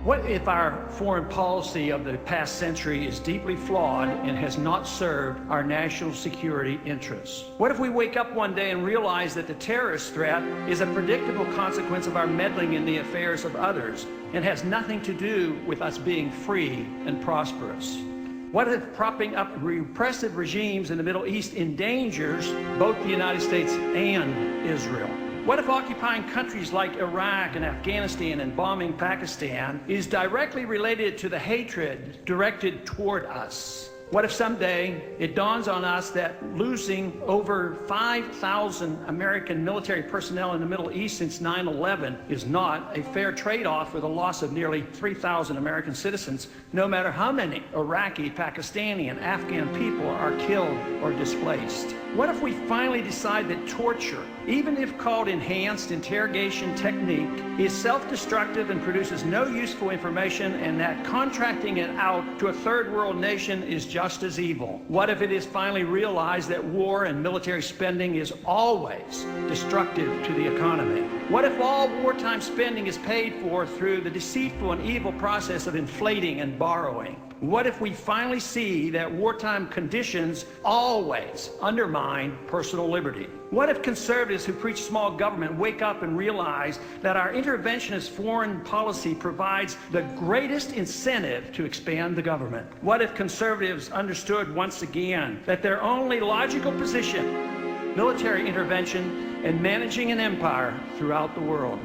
What if our foreign policy of the past century is deeply flawed and has not served our national security interests? What if we wake up one day and realize that the terrorist threat is a predictable consequence of our meddling in the affairs of others and has nothing to do with us being free and prosperous? What if propping up repressive regimes in the Middle East endangers both the United States and Israel? What if occupying countries like Iraq and Afghanistan and bombing Pakistan is directly related to the hatred directed toward us? What if someday it dawns on us that losing over 5,000 American military personnel in the Middle East since 9/11 is not a fair trade-off for the loss of nearly 3,000 American citizens, no matter how many Iraqi, Pakistani, and Afghan people are killed or displaced? What if we finally decide that torture, even if called enhanced interrogation technique, is self-destructive and produces no useful information, and that contracting it out to a third world nation is just as evil? What if it is finally realized that war and military spending is always destructive to the economy? What if all wartime spending is paid for through the deceitful and evil process of inflating and borrowing? What if we finally see that wartime conditions always undermine personal liberty? What if conservatives who preach small government wake up and realize that our interventionist foreign policy provides the greatest incentive to expand the government? What if conservatives understood once again that their only logical position, military intervention and managing an empire throughout the world?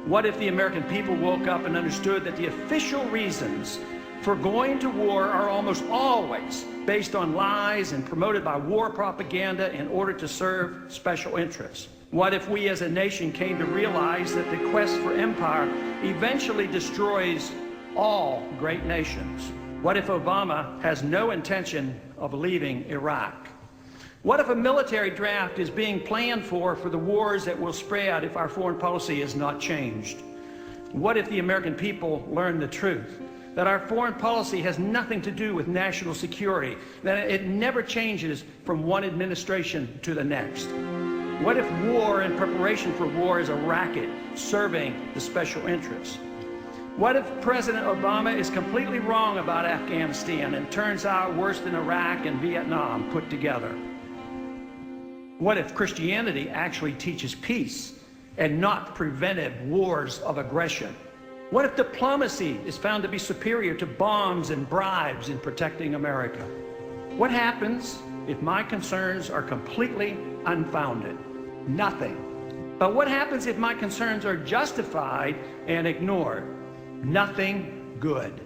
What if the American people woke up and understood that the official reasons for going to war are almost always based on lies and promoted by war propaganda in order to serve special interests? What if we as a nation came to realize that the quest for empire eventually destroys all great nations? What if Obama has no intention of leaving Iraq? What if a military draft is being planned for the wars that will spread if our foreign policy is not changed? What if the American people learn the truth, that our foreign policy has nothing to do with national security, that it never changes from one administration to the next? What if war and preparation for war is a racket serving the special interests? What if President Obama is completely wrong about Afghanistan and turns out worse than Iraq and Vietnam put together? What if Christianity actually teaches peace and not preventive wars of aggression? What if diplomacy is found to be superior to bombs and bribes in protecting America? What happens if my concerns are completely unfounded? Nothing. But what happens if my concerns are justified and ignored? Nothing good.